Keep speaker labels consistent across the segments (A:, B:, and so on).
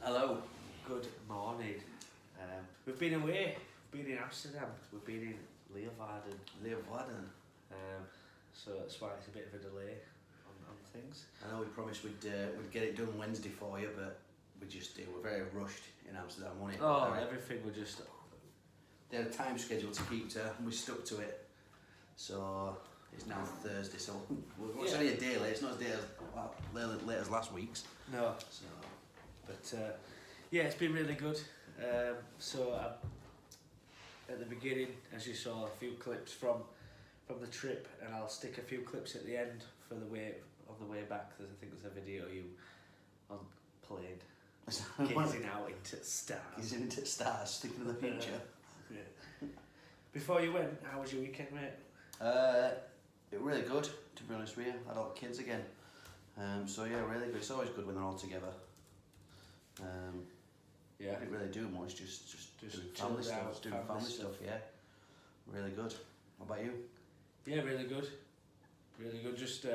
A: Hello.
B: Good morning. We've been away. We've been in Amsterdam. We've been in Leeuwarden. So that's why it's a bit of a delay on things.
A: I know we promised we'd get it done Wednesday for you, but we just did. We're very rushed in Amsterdam, wasn't it?
B: Oh, everything we just...
A: They had a time schedule to keep to, and we stuck to it. So it's now Thursday, so it's only a day late. It's not as late as last week's.
B: No.
A: So,
B: but yeah, it's been really good. So at the beginning, as you saw, a few clips from the trip, and I'll stick a few clips at the end for the way back. I think there's a video of you on plane gazing out into stars.
A: Gazing into stars, sticking to the future.
B: Yeah. Before you went, how was your weekend, mate?
A: It really good, to be honest with you. I had all the kids again. So yeah, really good. It's always good when they're all together.
B: Yeah.
A: I didn't really do much, just doing family stuff, yeah. Really good. What about you?
B: Yeah, really good. Really good. Just,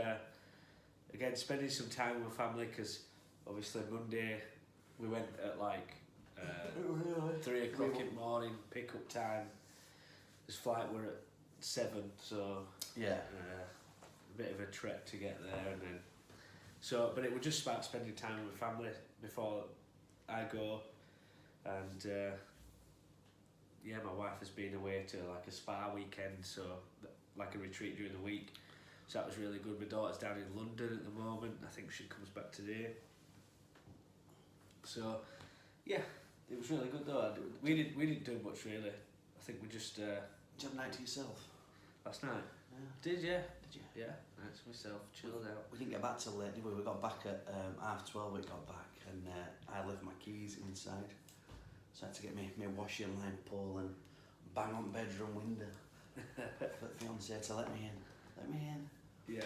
B: again, spending some time with family, because obviously Monday we went at like 3 o'clock in the morning, pick up time. This flight were at 7, so
A: yeah,
B: a bit of a trek to get there, and then but it was just about spending time with family before I go, and yeah, my wife has been away to like a spa weekend, so like a retreat during the week, so that was really good. My daughter's down in London at the moment. I think she comes back today, so yeah, it was really good though. We didn't do much really. I think we just
A: did you have a night to yourself
B: last night?
A: Yeah.
B: Did you?
A: Did you?
B: Yeah, night to myself, chilled out.
A: We didn't get back till late, did we? We got back at 12:30. We got back, and I left my keys inside, so I had to get my washing line pull and bang on bedroom window for the fiancée to let me in.
B: Yeah.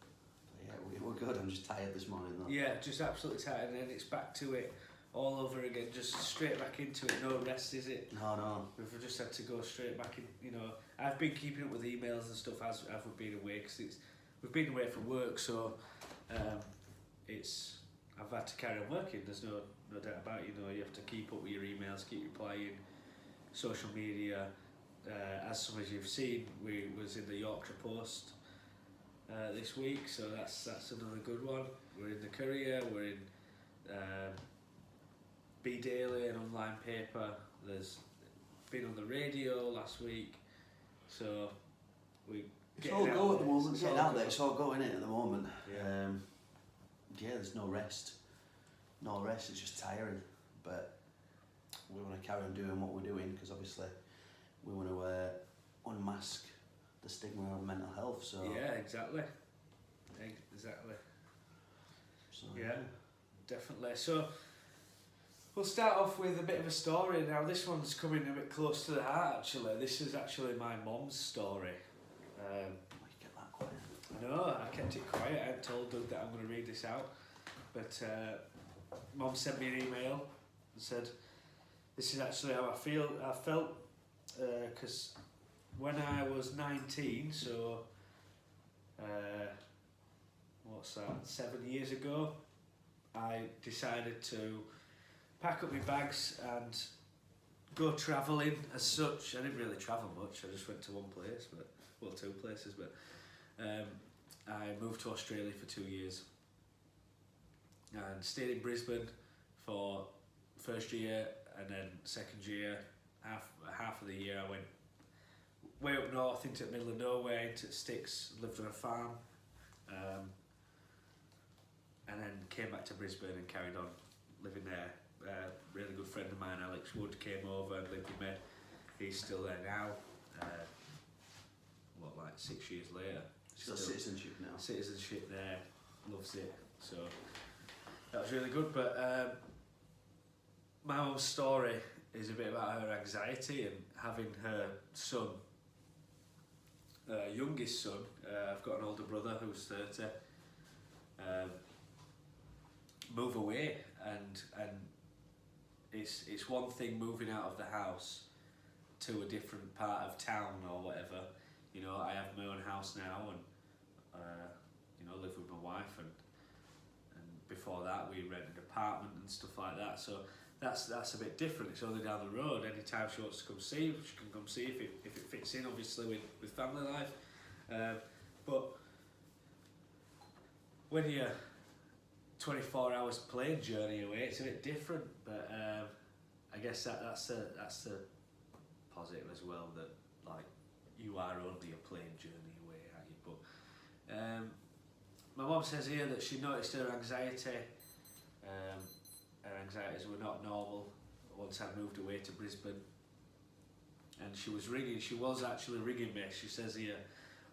A: But yeah, we were good. I'm just tired this morning though.
B: Yeah, just absolutely tired, and then it's back to it all over again, just straight back into it. No rest, is it?
A: No.
B: We've just had to go straight back in. You know, I've been keeping up with emails and stuff as we've been away, because we've been away from work, so I've had to carry on working. There's no doubt about it. You know, you have to keep up with your emails, keep replying, social media. As some of you've seen, we was in the Yorkshire Post this week, so that's another good one. We're in the Courier. We're in Be Daily, an online paper. There's been on the radio last week, so
A: it's all go at the moment. Getting out there, it's all go in it at the moment. Yeah. Yeah, there's no rest. No rest. It's just tiring, but we want to carry on doing what we're doing, because obviously we want to unmask the stigma of mental health. So
B: yeah, exactly.
A: So,
B: yeah, definitely. So we'll start off with a bit of a story. Now this one's coming a bit close to the heart, actually. This is actually my mum's story.
A: Why you get that quiet?
B: No, I kept it quiet. I hadn't told Doug that I'm going to read this out. But Mum sent me an email and said, this is actually how I felt, because when I was 19, so what's that, 7 years ago, I decided to pack up my bags and go travelling as such. I didn't really travel much, I just went to one place, well, 2 places, but I moved to Australia for 2 years and stayed in Brisbane for first year, and then second year, half of the year I went way up north into the middle of nowhere, into the sticks, lived on a farm, and then came back to Brisbane and carried on living there. Really good friend of mine, Alex Wood, came over and lived with me. He's still there now. 6 years later.
A: Still citizenship now.
B: Citizenship there, loves it. So that was really good. But my own story is a bit about her anxiety and having her son, youngest son. I've got an older brother who's 30. Move away, and it's one thing moving out of the house to a different part of town or whatever. You know, I have my own house now, and you know, live with my wife, and before that we rented a apartment and stuff like that. So that's a bit different. It's only down the road. Anytime she wants to come see, she can come see if it fits in, obviously with family life. But when you're 24 hours plane journey away, it's a bit different. But I guess that's the positive as well, that like you are only a plane journey away, aren't you? But my mum says here that she noticed her anxiety. Her anxieties were not normal once I moved away to Brisbane, and she was actually ringing me. She says here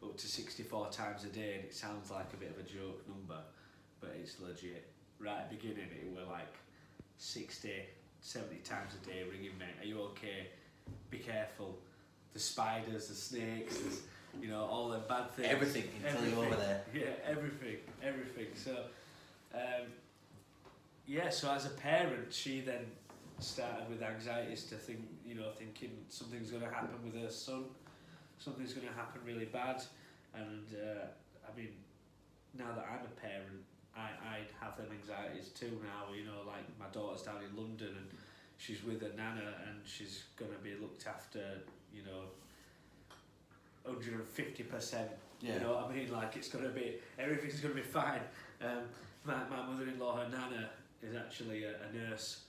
B: up to 64 times a day, and it sounds like a bit of a joke number, but it's legit. Right at the beginning it were like 60, 70 times a day ringing me. Are you okay? Be careful. The spiders, the snakes, all the bad things.
A: Everything can kill you over there.
B: Yeah, everything. So, so as a parent, she then started with anxieties to thinking something's going to happen with her son, something's going to happen really bad, and now that I'm a parent, I have them anxieties too now. Like my daughter's down in London and she's with her nana, and she's going to be looked after, 150%.
A: Yeah.
B: You know what I mean? Like everything's going to be fine. My mother-in-law, her nana, is actually a nurse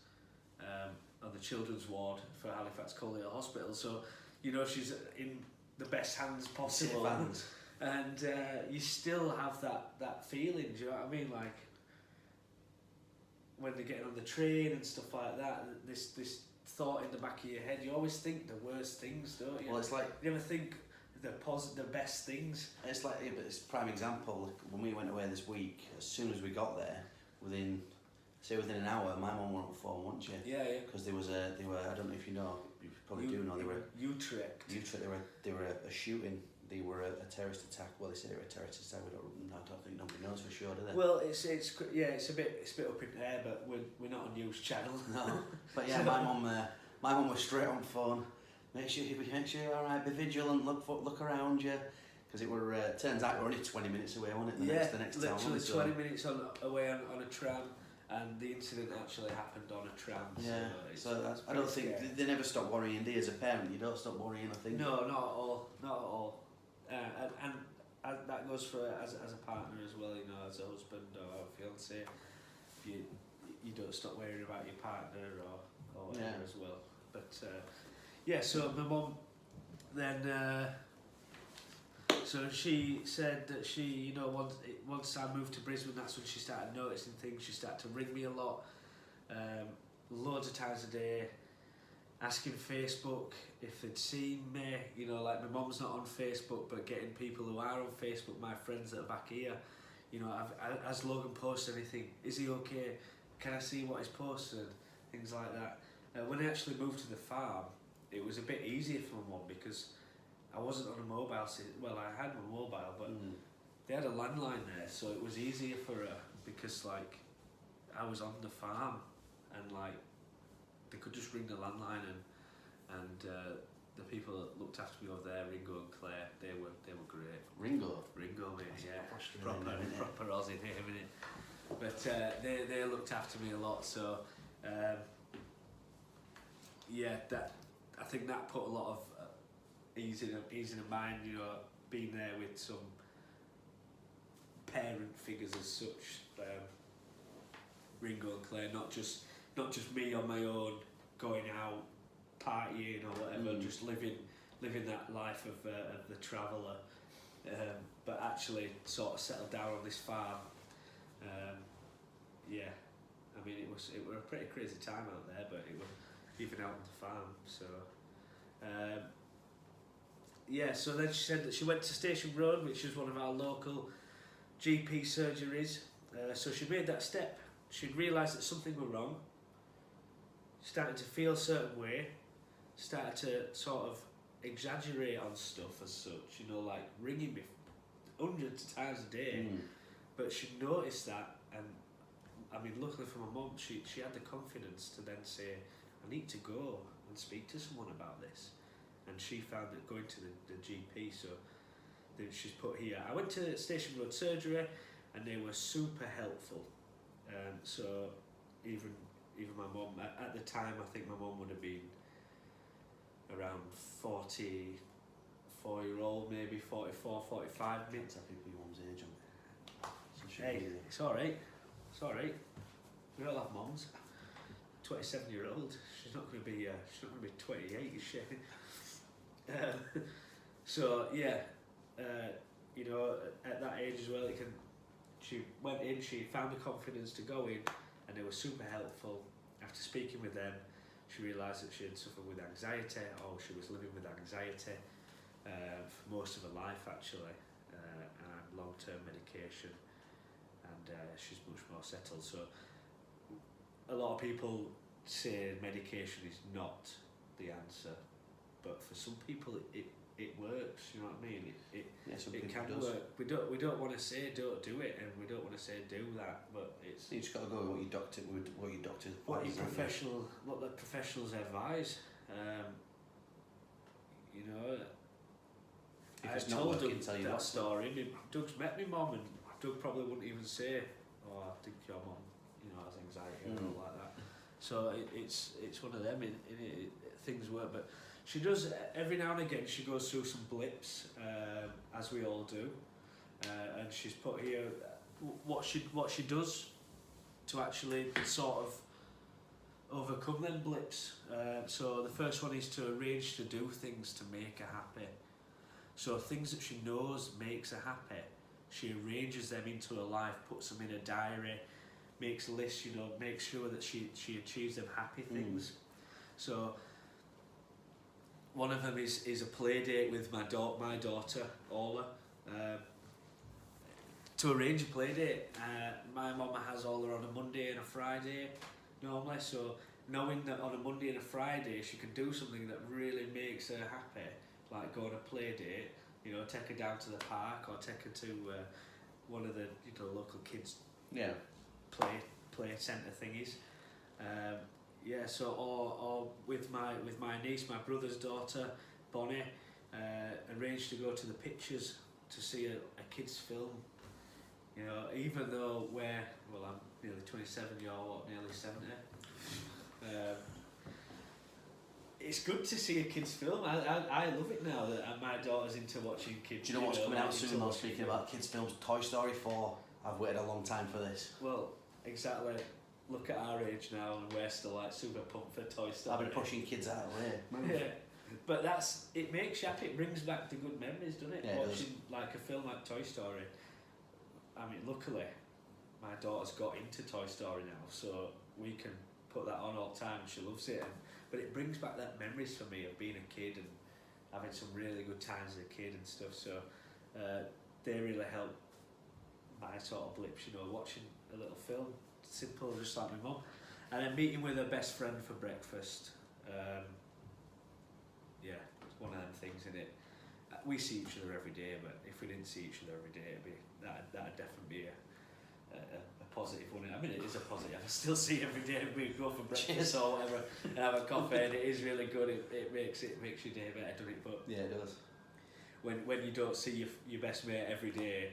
B: on the children's ward for Halifax Collier Hospital. So, she's in the best hands possible.
A: Safe hands.
B: And you still have that feeling, do you know what I mean? Like, when they're getting on the train and stuff like that, this thought in the back of your head, you always think the worst things, don't you?
A: Well, it's like...
B: You never think the best things.
A: It's like, but it's a prime example. Like when we went away this week, as soon as we got there, within an hour, my mum went on the phone, wasn't she?
B: Yeah.
A: Because they were, I don't know if you know, you probably do know, they were...
B: Utrecht.
A: They were a shooting. They were a terrorist attack. Well, they say they were a terrorist attack. I don't think nobody knows for sure, do they?
B: Well, it's a bit up in the air, but we're not a news channel.
A: No, but yeah, my mum was straight on phone. Make sure you're all right. Be vigilant. Look around you, because it were turns out we're only 20 minutes away, wasn't it? The next town.
B: Literally 20 minutes away on a tram, and the incident actually happened on a tram.
A: Yeah. So I don't think they never stop worrying. Do you, as a parent? You don't stop worrying, I think.
B: No, not at all. And that goes for as a partner as well, as a husband or a fiance. You don't stop worrying about your partner or whatever as well. But so my mum then so she said that she once I moved to Brisbane, that's when she started noticing things. She started to ring me a lot, loads of times a day, asking Facebook if they'd seen me, like my mum's not on Facebook, but getting people who are on Facebook, my friends that are back here, has Logan posted anything? Is he okay? Can I see what he's posted? Things like that. When I actually moved to the farm, it was a bit easier for my mum because I wasn't on a mobile. Well, I had my mobile, but they had a landline there, so it was easier for her because I was on the farm and they could just ring the landline and the people that looked after me over there, Ringo and Claire, they were great. Ringo, mate, yeah, proper Aussie name, innit? But they looked after me a lot, so I think that put a lot of ease in mind, being there with some parent figures as such, Ringo and Claire, not just me on my own going out partying or whatever, just living that life of the traveller, but actually sort of settled down on this farm. It was a pretty crazy time out there, but it was even out on the farm. So so then she said that she went to Station Road, which is one of our local GP surgeries. So she made that step. She'd realised that something was wrong, started to feel a certain way, started to sort of exaggerate on stuff as such, like ringing me hundreds of times a day. But she noticed that, and luckily for my mum, she had the confidence to then say, I need to go and speak to someone about this. And she found that going to the GP, so then she's put here, I went to Station Road Surgery and they were super helpful. So even my mum, at the time I think my mum would have been around 44-year-old, maybe 44, 45.
A: Can't tell people your mum's age,
B: Hey, it's alright. We all have mums. 27-year-old. She's not going to be 28, is she? So yeah, you know, at that age as well, she went in, she found the confidence to go in, and they were super helpful. After speaking with them, she realised that she had suffered with anxiety, or she was living with anxiety for most of her life actually, and long-term medication, and she's much more settled. So a lot of people say medication is not the answer, but for some people it works, you know what I mean? It can work. We don't want to say don't do it, and we don't want to say do that, but it's...
A: You just got to go with what your doctor
B: what the professionals advise. You know,
A: if
B: I
A: it's not
B: told
A: working,
B: Doug
A: tell you
B: that
A: not.
B: story. Doug's met my mum, and Doug probably wouldn't even say, "Oh, I think your mum, you know, has anxiety," or all like that. So it's one of them. Things work, but she does every now and again. She goes through some blips, as we all do, and she's put here what she does to actually sort of overcome them blips. So the first one is to arrange to do things to make her happy. So things that she knows makes her happy, she arranges them into her life, puts them in a diary, makes lists, you know, makes sure that she achieves them happy things. So one of them is a play date with my daughter Ola. To arrange a play date, my mama has Ola on a Monday and a Friday normally, so knowing that on a Monday and a Friday she can do something that really makes her happy, like go on a play date, you know, take her down to the park or take her to one of the, you know, local kids play centre thingies. Yeah, so or with my niece, my brother's daughter Bonnie, arranged to go to the pictures to see a kids film. You know, even though I'm nearly 27, you're nearly 70. It's good to see a kids film. I love it now that my daughter's into watching kids.
A: Do you know what's coming out soon though, speaking about kids films? Toy Story 4. I've waited a long time for this.
B: Well, exactly. Look at our age now and we're still like super pumped for Toy Story.
A: I've been pushing kids out of the way.
B: Yeah. But it makes you happy. It brings back the good memories, doesn't it?
A: Yeah,
B: watching like a film like Toy Story. I mean, luckily, my daughter's got into Toy Story now, so we can put that on all the time. She loves it, but it brings back that memories for me of being a kid and having some really good times as a kid and stuff. So they really help my sort of blips, you know, watching a little film, simple, just like my mum, and then meeting with her best friend for breakfast. Yeah, it's one of them things, isn't it? We see each other every day, but if we didn't see each other every day, that'd definitely be a positive one. I mean, it is a positive. I still see every day. We go for breakfast or whatever and have a coffee, and it is really good. It makes your day better, doesn't it? But
A: yeah, it does.
B: When you don't see your best mate every day,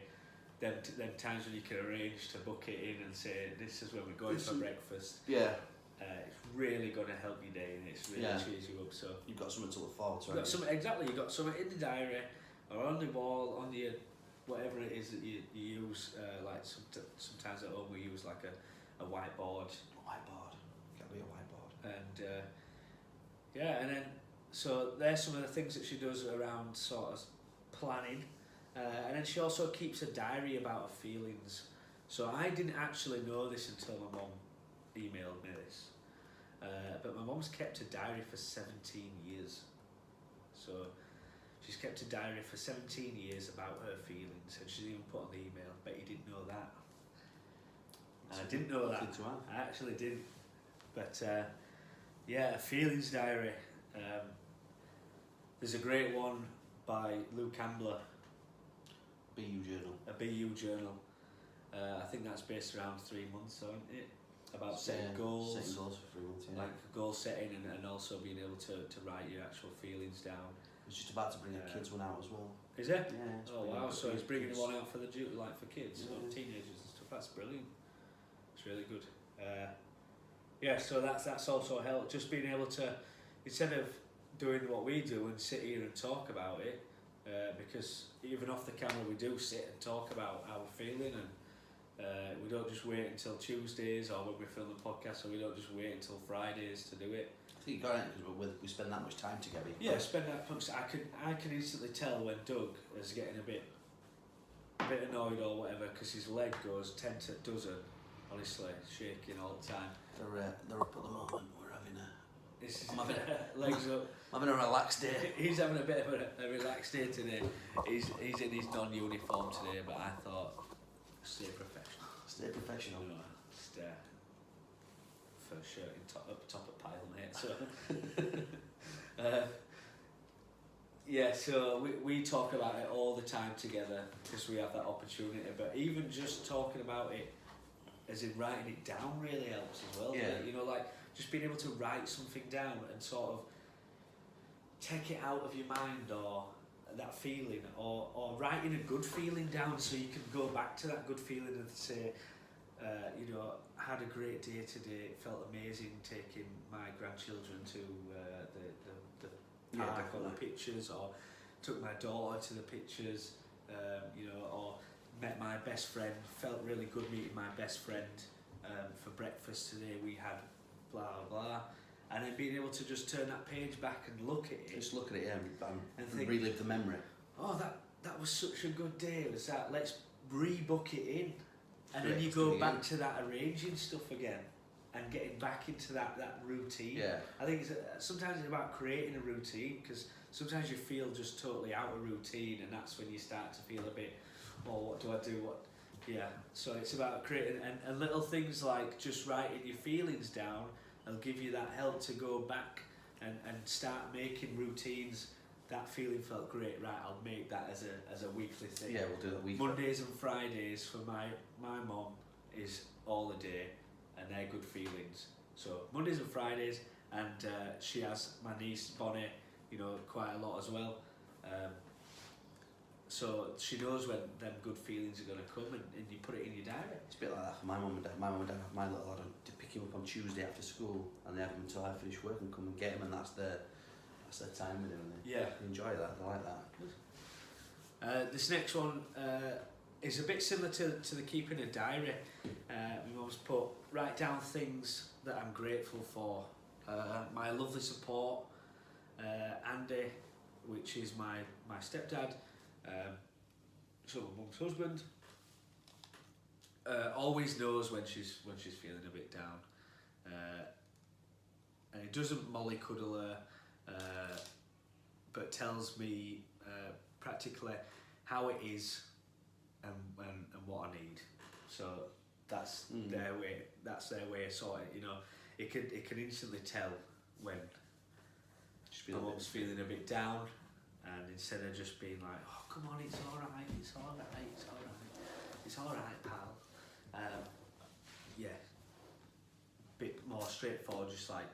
B: then times when you can arrange to book it in and say this is when we're going for breakfast.
A: Yeah.
B: It's really going to help your day, and it's really cheers you up. So
A: you've got something to look forward to.
B: You've got something in the diary or on the wall, on your whatever it is that you use. Like sometimes at home we use like a whiteboard.
A: Gotta be a whiteboard.
B: And and then so there's some of the things that she does around sort of planning, and then she also keeps a diary about her feelings. So I didn't actually know this until my mum emailed me this, but my mum's kept a diary for 17 years. So she's kept a diary for 17 years about her feelings, and she's even put on the email, bet you didn't know that. And I didn't know that. I actually didn't. But yeah, a feelings diary. There's a great one by Lou Campbell.
A: BU journal.
B: A BU journal. I think that's based around 3 months, isn't it? About setting goals.
A: Setting goals for 3 months, yeah.
B: Like goal setting and also being able to write your actual feelings down.
A: He's just about to bring a kids one out as well.
B: Is it?
A: Yeah.
B: Oh wow! So he's bringing one out for for kids, or teenagers and stuff. That's brilliant. It's really good. Yeah, so that's also helped. Just being able to, instead of doing what we do and sit here and talk about it, because even off the camera we do sit and talk about how we're feeling, and we don't just wait until Tuesdays or when we film the podcast, or we don't just wait until Fridays to do it.
A: I think you got it because we spend that much time together.
B: Yeah, spend that much. I can instantly tell when Doug is getting a bit annoyed or whatever because his leg goes 10 to a dozen, honestly, shaking all the time.
A: They're up at the moment. We're having
B: I'm having legs up.
A: I'm having a relaxed day.
B: He's having a bit of a relaxed day today. He's in his non-uniform today, but I thought, stay professional.
A: Stay professional.
B: You know, just first shirt up top of pile, mate. So, yeah. So we talk about it all the time together because we have that opportunity. But even just talking about it, as in writing it down, really helps as well.
A: Yeah.
B: You know, like just being able to write something down and sort of take it out of your mind or that feeling, or writing a good feeling down so you can go back to that good feeling and say, you know, had a great day today. It felt amazing taking my grandchildren to the park or the pictures, or took my daughter to the pictures, you know, or met my best friend. Felt really good meeting my best friend for breakfast today. We had blah blah. And then being able to just turn that page back and look at it.
A: Just look at it, yeah,
B: and think,
A: relive the memory.
B: Oh, that was such a good day. Was that? Let's rebook it in, and
A: Great,
B: then you go back to that arranging stuff again, and getting back into that routine.
A: Yeah.
B: I think sometimes it's about creating a routine, because sometimes you feel just totally out of routine, and that's when you start to feel a bit, oh, what do I do? Yeah. So it's about creating and little things like just writing your feelings down. They'll give you that help to go back and start making routines. That feeling felt great, right, I'll make that as a weekly thing.
A: Yeah, we'll do that weekly.
B: Mondays and Fridays for my mum is all a day, and they're good feelings. So Mondays and Fridays, and she has my niece Bonnie, you know, quite a lot as well. So she knows when them good feelings are going to come, and you put it in your diary.
A: It's a bit like that for my mum and dad. My mum and dad have my little lad to pick him up on Tuesday after school, and they have him until I finish work and come and get him, and that's their time with him. And they enjoy that. They like that.
B: This next one is a bit similar to the keeping a diary. My mum's put, write down things that I'm grateful for. My lovely support, Andy, which is my stepdad. So my mum's husband always knows when she's feeling a bit down, and he doesn't mollycoddle her, but tells me practically how it is and what I need. So that's their way. That's their way of sorting. You know, it can instantly tell when my mum's feeling a bit down. And instead of just being like, oh, come on, it's all right, it's all right, it's all right, it's all right, pal. Yeah, bit more straightforward, just like,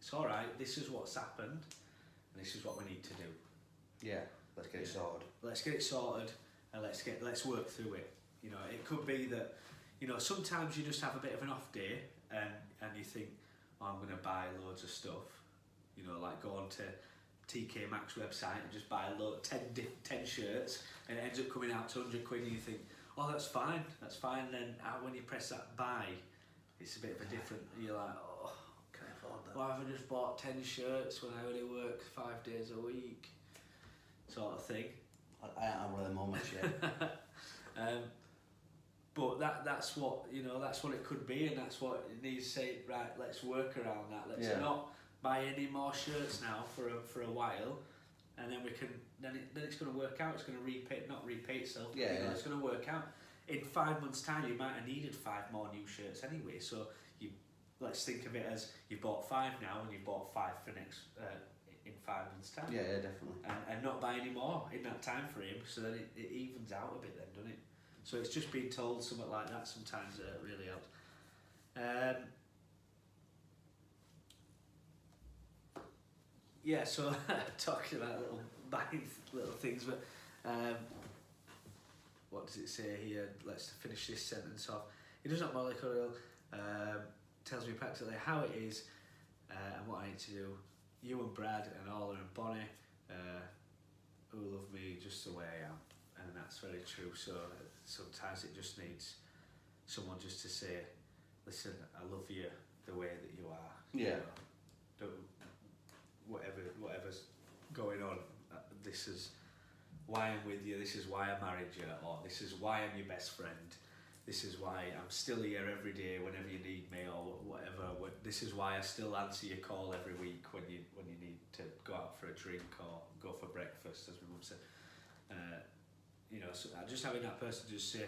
B: it's all right, this is what's happened, and this is what we need to do.
A: Yeah, let's get it sorted.
B: Let's get it sorted, and let's work through it. You know, it could be that, you know, sometimes you just have a bit of an off day, and you think, oh, I'm going to buy loads of stuff. You know, like go on to TK Maxx website and just buy 10 shirts, and it ends up coming out to 100 quid, and you think, oh, that's fine. And then when you press that buy, it's a bit of a different, you're like, oh,
A: can I afford that?
B: Why have I just bought 10 shirts when I only work 5 days a week, sort of thing.
A: I am one of the moments, yeah.
B: But that's what, you know, that's what it could be, and that's what it needs to say, right, let's work around that. Let's not buy any more shirts now for a while, and then we can then it's going to work out. It's going to not repeat itself.
A: Yeah,
B: you know, it's going to work out. In 5 months' time, you might have needed 5 more new shirts anyway. So let's think of it as you bought 5 now, and you bought 5 for next in 5 months' time.
A: Yeah, definitely.
B: And not buy any more in that time frame, so then it evens out a bit then, doesn't it? So it's just being told something like that sometimes really helps. Yeah, so talking about buying little things, but what does it say here? Let's finish this sentence off. He does not mollycoddle. tells me practically how it is and what I need to do. You and Brad and Orla and Bonnie, who love me just the way I am, and that's very true. So sometimes it just needs someone just to say, listen, I love you the way that you are.
A: Yeah.
B: Don't, whatever's going on, this is why I'm with you, this is why I married you, or this is why I'm your best friend, this is why I'm still here every day whenever you need me, or whatever. This is why I still answer your call every week when you need to go out for a drink or go for breakfast, as my mum said. You know, so just having that person just say,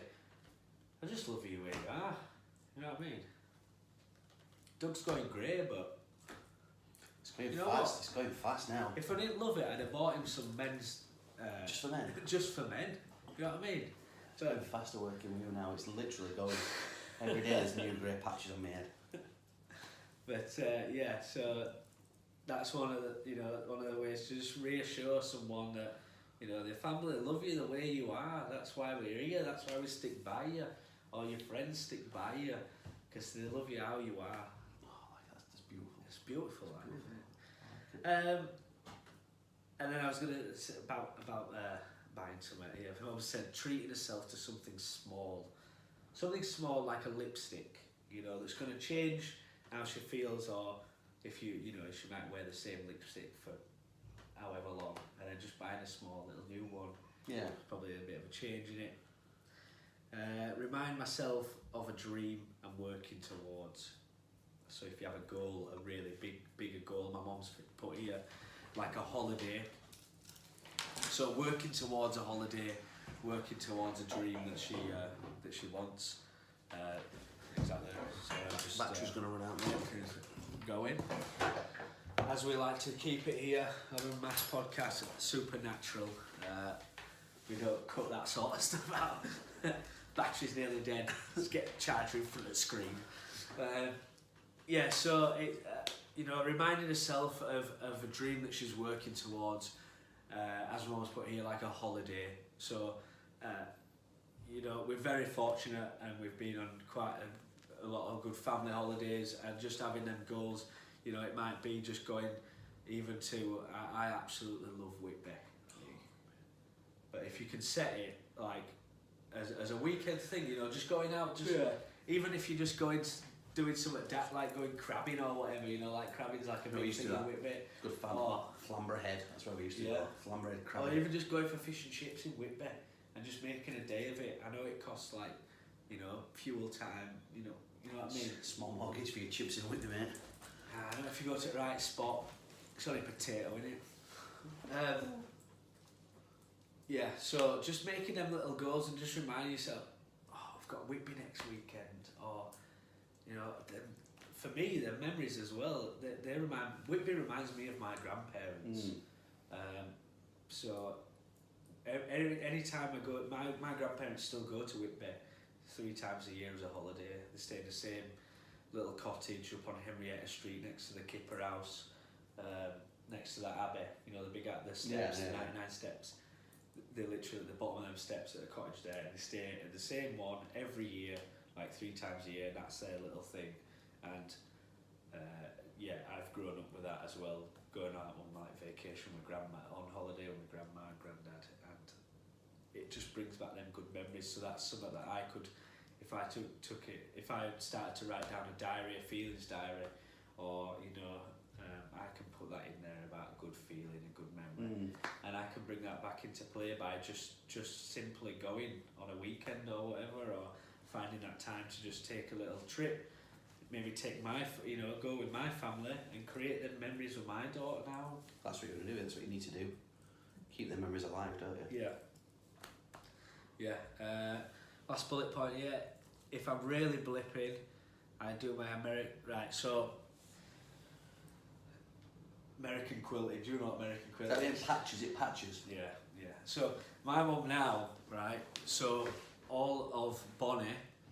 B: I just love you where you are. You know what I mean? Doug's going grey, but
A: it's going fast. It's going fast now.
B: If I didn't love it, I'd have bought him some men's.
A: Just for men.
B: Just for men. You know what I mean?
A: It's going faster working with you now. It's literally going. Every day there's new grey patches on my head.
B: But yeah, so that's one of the ways to just reassure someone that, you know, their family love you the way you are. That's why we're here. That's why we stick by you, or your friends stick by you, because they love you how you are.
A: Oh, that's beautiful.
B: It's beautiful, isn't it? And then I was gonna say about buying something here. I always said treating herself to something small like a lipstick. You know, that's gonna change how she feels, or if she might wear the same lipstick for however long, and then just buying a small little new one.
A: Yeah. Probably
B: a bit of a change in it. Remind myself of a dream I'm working towards. So if you have a goal, a really bigger goal, my mum's put here, like a holiday. So working towards a holiday, working towards a dream that she wants. Exactly. So
A: battery's going to run out now.
B: Going. As we like to keep it here, Unmasked Podcast, supernatural. We don't cut that sort of stuff out. Battery's nearly dead. Let's get charger in front of the screen. Yeah, so it, reminding herself of a dream that she's working towards, as we always put here, like a holiday. So, we're very fortunate, and we've been on quite a lot of good family holidays, and just having them goals. You know, it might be just going even to, I absolutely love Whitby. But if you can set it like as a weekend thing, just going out, even if you're just going doing something like going crabbing or whatever, like crabbing's like a big thing in Whitby.
A: Good fun. Flamber Head, that's where we used to go. Flamber Head crabbing.
B: Or even just going for fish and chips in Whitby and just making a day of it. I know it costs like, fuel time, you know what I mean?
A: Small mortgage for your chips in Whitby, mate.
B: I don't know if you go to the right spot. It's only potato, isn't it? Yeah, so just making them little goals and just remind yourself, I've got Whitby next weekend, or for me, their memories as well. Whitby reminds me of my grandparents. So any time I go, my grandparents still go to Whitby 3 times a year as a holiday. They stay in the same little cottage up on Henrietta Street next to the Kipper House, next to that abbey, the big the steps, the 99 steps. They're literally at the bottom of them steps at the cottage there, and they stay at the same one every year, like 3 times a year. That's their little thing, and I've grown up with that as well, going out on like vacation with grandma, on holiday with my grandma and granddad, and it just brings back them good memories. So that's something that I could, if I took it, if I started to write down a diary, a feelings diary, or I can put that in there about a good feeling, a good memory, and I can bring that back into play by just simply going on a weekend or whatever, or finding that time to just take a little trip, maybe take go with my family and create them memories with my daughter now.
A: That's what you're going to do. That's what you need to do. Keep the memories alive, don't you?
B: Yeah. Last bullet point here. If I'm really blipping, I do my American quilting. Do you know what American quilting is?
A: Is that in patches? It patches?
B: Yeah. So my mum now, right, so all of Bonnie,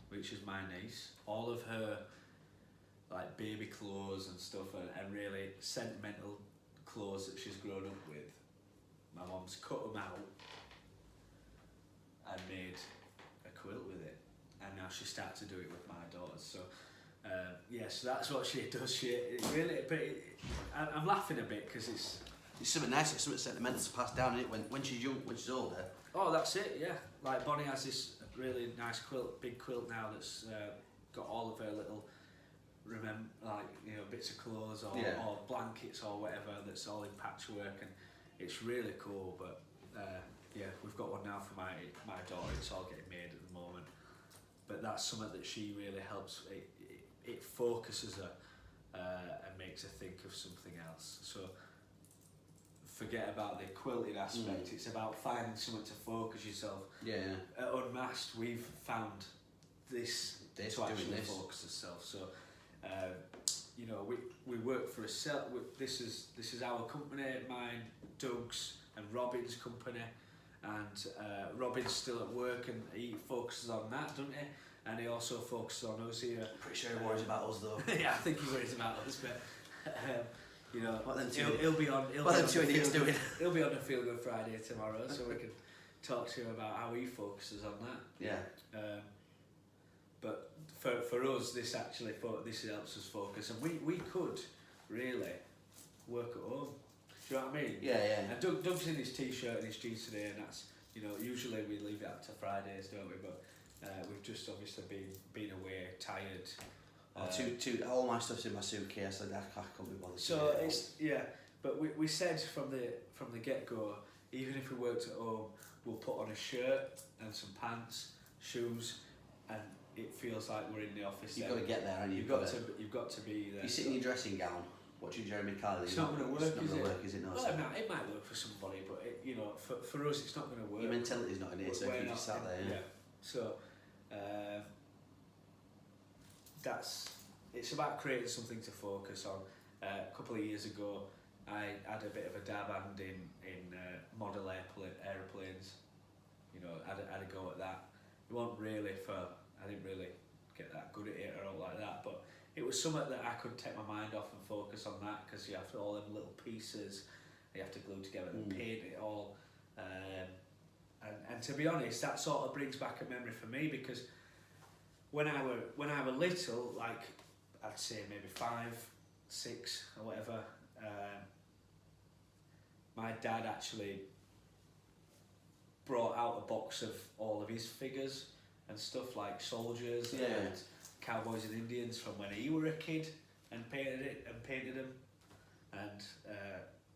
B: which is my niece, all of her like baby clothes and stuff, and really sentimental clothes that she's grown up with, my mum's cut them out and made a quilt with it, and now she starts to do it with my daughters. So So that's what she does. I'm laughing a bit because it's
A: something nice, it's something sentimental to pass down, isn't it? When she's young, when she's older.
B: Oh, that's it. Yeah, like Bonnie has this really nice big quilt now that's got all of her little bits of clothes or blankets or whatever that's all in patchwork, and it's really cool. But we've got one now for my daughter. It's all getting made at the moment. But that's something that she really helps. It focuses her and makes her think of something else. So forget about the quilting aspect. It's about finding something to focus yourself.
A: Yeah.
B: At Unmasked, we've found this to actually focus yourself. So we work for this is our company, mine, Doug's and Robin's company, and Robin's still at work and he focuses on that, doesn't he? And he also focuses on us here.
A: Pretty sure he worries about us though.
B: Yeah, I think he worries about us, but
A: what then
B: he'll be on. He'll be on the Feel Good Friday tomorrow, so we can talk to him about how he focuses on that.
A: Yeah.
B: But for us, this actually this helps us focus, and we could really work at home. Do you know what I mean?
A: Yeah.
B: And Doug's in his t-shirt and his jeans today, and that's usually we leave it up to Fridays, don't we? But we've just obviously been away, tired.
A: All my stuff's in my suitcase. I can't be bothered.
B: So but we said from the get go, even if we worked at home, we'll put on a shirt and some pants, shoes, and it feels like we're in the office.
A: You've got to get there, and
B: you've got to be there.
A: You sit in your dressing gown, watching Jeremy Kyle.
B: It's not going to work,
A: is it? No,
B: it might work for somebody, but for us, it's not going to work.
A: Your mentality's not in it, so if you just sat there.
B: Yeah. So it's about creating something to focus on. A couple of years ago, I had a bit of a dab hand in model airplanes. I had a go at that. It wasn't really I didn't really get that good at it or all like that, but it was something that I could take my mind off and focus on that, because you have all them little pieces you have to glue together and paint it all. And to be honest, that sort of brings back a memory for me, because when I were little, like I'd say maybe 5, 6 or whatever, my dad actually brought out a box of all of his figures and stuff, like soldiers and cowboys and Indians from when he were a kid, and painted them, and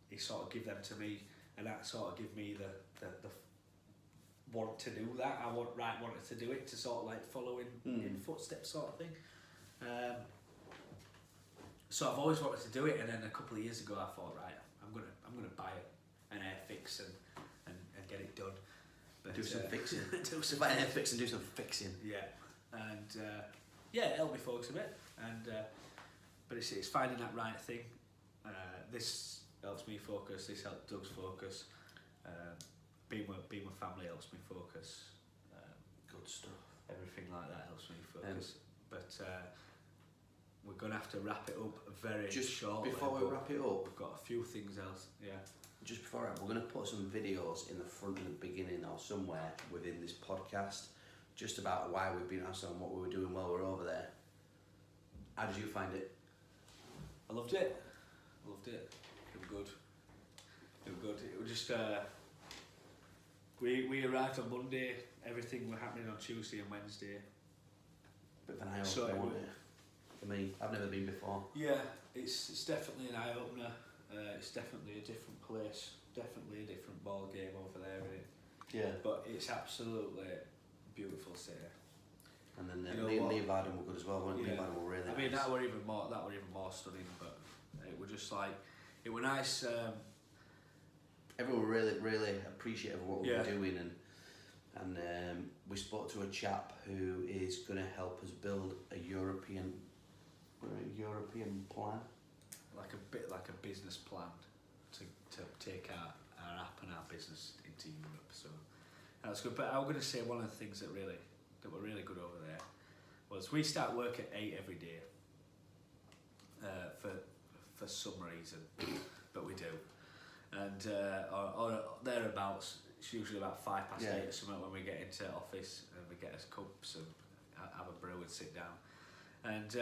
B: he sort of gave them to me, and that sort of gave me the want to do that. I wanted to do it, to sort of like follow in footsteps sort of thing. So I've always wanted to do it, and then a couple of years ago I thought, right, I'm gonna buy an Airfix and get it done. But,
A: do some fixing. Buy an Airfix and do some fixing.
B: Yeah, and it helped me focus a bit, and but it's finding that right thing. This helps me focus. This helps Doug's focus. Being with family helps me focus.
A: Good stuff.
B: Everything like that helps me focus. But we're going to have to wrap it up very shortly.
A: Before we wrap it up,
B: we've got a few things else. Yeah.
A: Just before that, we're going to put some videos in the front and the beginning or somewhere within this podcast, just about why we've been outside and what we were doing while we were over there. How did you find it?
B: I loved it. It was good. It was just we arrived on Monday. Everything were happening on Tuesday and Wednesday.
A: Bit of an eye opener, wasn't it? For me, I've never been before.
B: Yeah, it's definitely an eye opener. It's definitely a different place, definitely a different ball game over there, isn't it?
A: Yeah.
B: But it's absolutely beautiful city.
A: And then Leeuwarden were good as well, weren't Leeuwarden were really nice.
B: I mean, that were even more stunning, but it were just like, it were nice.
A: Everyone were really appreciative of what we were doing, and we spoke to a chap who is going to help us build a European plan.
B: Like a business plan to take our app and our business into Europe. So that's good. But I'm going to say one of the things that were really good over there was we start work at 8 every day. For some reason, but we do, and or thereabouts. It's usually about 8:05 or something when we get into office and we get us cups and have a brew and sit down. And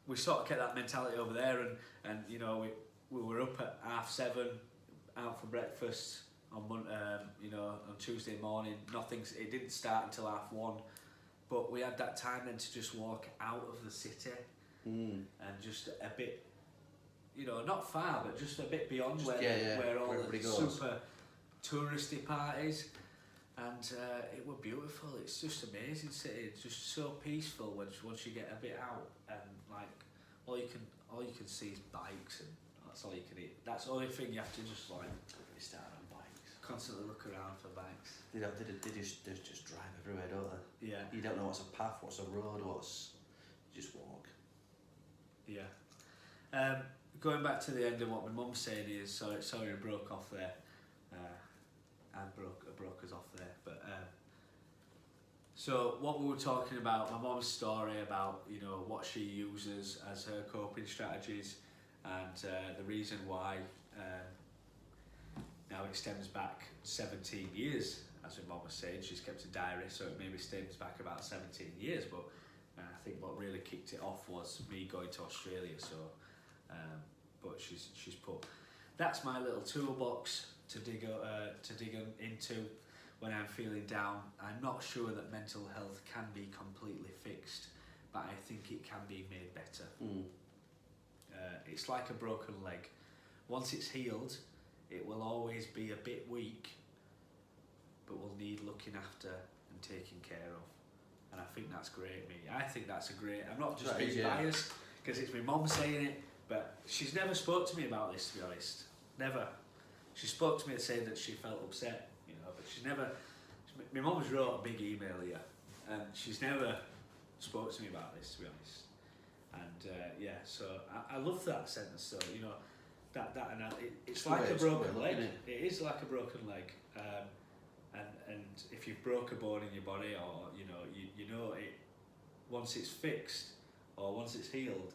B: we sort of kept that mentality over there, and you know, we were up at 7:30, out for breakfast on on Tuesday morning. It didn't start until 1:30, but we had that time then to just walk out of the city and just a bit, you know, not far, but just a bit beyond where all the super touristy parties. And it were beautiful. It's just amazing city. It's just so peaceful once you get a bit out, and like all you can see is bikes, and that's all you can eat. That's the only thing you have to just like
A: start on bikes.
B: Constantly look around for bikes.
A: They just drive everywhere, don't they?
B: Yeah.
A: You don't know what's a path, what's a road, you just walk.
B: Yeah. Going back to the end of what my mum's saying is, sorry I broke off there. I broke us off there, but so what we were talking about, my mum's story about, you know, what she uses as her coping strategies, and the reason why now it stems back 17 years, as my mum was saying. She's kept a diary, so it maybe stems back about 17 years, but I think what really kicked it off was me going to Australia. So but she's put, that's my little toolbox to dig into when I'm feeling down. I'm not sure that mental health can be completely fixed, but I think it can be made better. It's like a broken leg. Once it's healed, it will always be a bit weak, but will need looking after and taken care of. And I think that's great, me. I think that's a great, I'm not just being biased because it's my mum saying it, but she's never spoke to me about this, to be honest. Never. She spoke to me saying that she felt upset, you know, but she's never, my mum's wrote a big email here, and she's never spoke to me about this, to be honest. And so I love that sentence. So, you know, it's like a broken leg. It is like a broken leg. And if you've broke a bone in your body, or you know it, once it's fixed or once it's healed,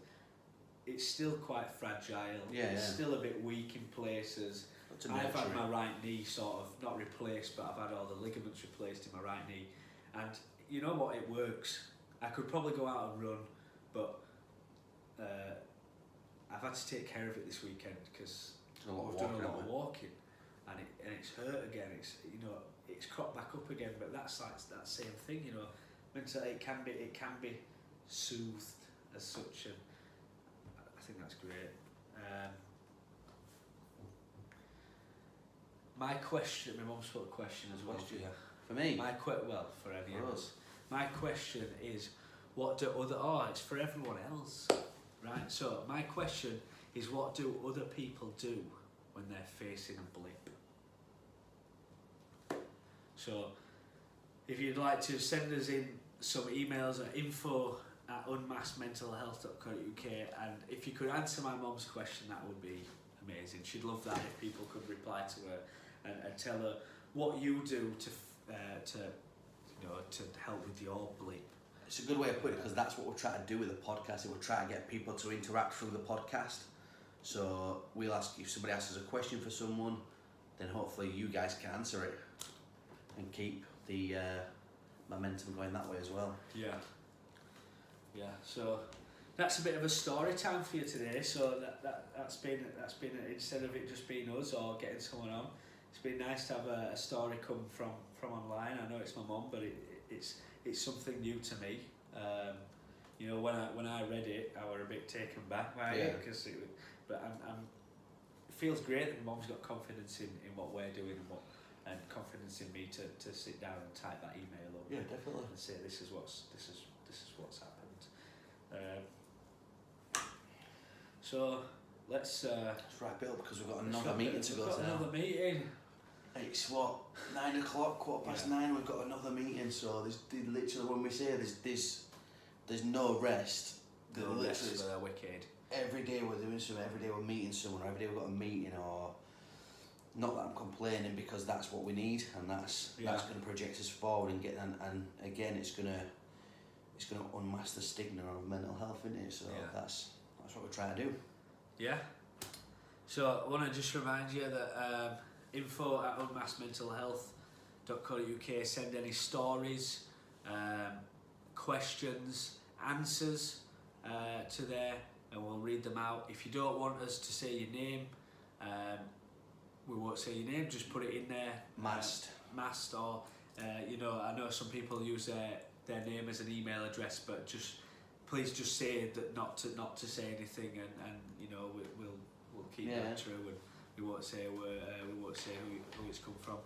B: it's still quite fragile. It's still a bit weak in places. I've had my right knee sort of not replaced, but I've had all the ligaments replaced in my right knee, and you know what, it works. I could probably go out and run, but I've had to take care of it this weekend because I've done a lot of walking, and it's hurt again. It's cropped back up again, but that's like that same thing, you know. Mentally, it can be soothed as such, and I think that's great. My question, my mum's put a question as well.
A: For me?
B: For any of us. My question is, what do it's for everyone else, right? So my question is, what do other people do when they're facing a blip? So if you'd like to send us in some emails at info@unmaskedmentalhealth.co.uk, and if you could answer my mum's question, that would be amazing. She'd love that if people could reply to her and tell her what you do to help with your blip.
A: It's a good way of putting it, because that's what we're trying to do with the podcast. We're trying to get people to interact through the podcast. So we'll ask, if somebody asks us a question for someone, then hopefully you guys can answer it and keep the momentum going that way as well. Yeah. So that's a bit of a story time for you today. So that's been instead of it just being us or getting someone on, it's been nice to have a story come from online. I know it's my mum, but it's something new to me. You know, when I read it, I were a bit taken back by it, but it feels great that my mum's got confidence in what we're doing and confidence in me to sit down and type that email up. Yeah, definitely.
B: And say this is what's happened. So let's
A: wrap it up, because we've got another meeting to go to.
B: Another meeting.
A: It's 9 o'clock, 9:15. We've got another meeting. So there's literally, when we say there's no rest.
B: No rest for the wicked.
A: Every day we're doing something. Every day we're meeting someone. Every day we've got a meeting. Or not that I'm complaining, because that's what we need, and that's going to project us forward and and again it's going to unmask the stigma of mental health, isn't it? So that's what we're trying to do. Yeah.
B: So I want to just remind you that info@unmaskedmentalhealth.co.uk. Send any stories, questions, answers to there, and we'll read them out. If you don't want us to say your name, we won't say your name. Just put it in there. Masked, or you know, I know some people use their name as an email address, but please just say that not to say anything, and you know, we'll keep that true, and we won't say who it's come from.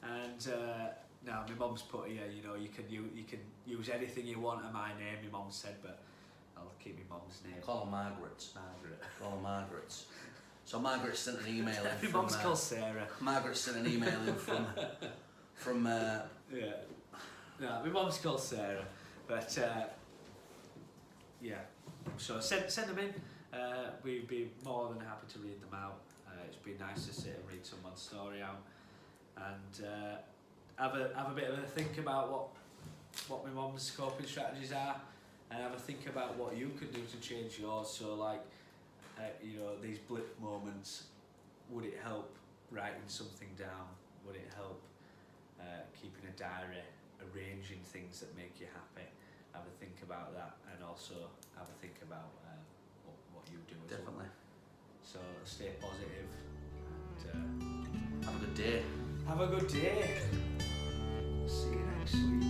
B: And now my mum's put here, you know, you can use anything you want of my name. My mum said, but I'll keep my mum's name.
A: Call her Margaret. Call her Margaret. So Margaret sent an email in.
B: My mum's called Sarah.
A: Margaret sent an email in from
B: yeah. No, my mum's called Sarah, but yeah. So send them in. We'd be more than happy to read them out. It's been nice to sit and read someone's story out, and have a bit of a think about what my mum's coping strategies are, and have a think about what you can do to change yours. So like, you know, these blip moments, would it help writing something down? Would it help keeping a diary, arranging things that make you happy? Have a think about that, and also have a think about what you do as
A: definitely.
B: well. So stay positive, and
A: have a good day.
B: Have a good day. See you next week.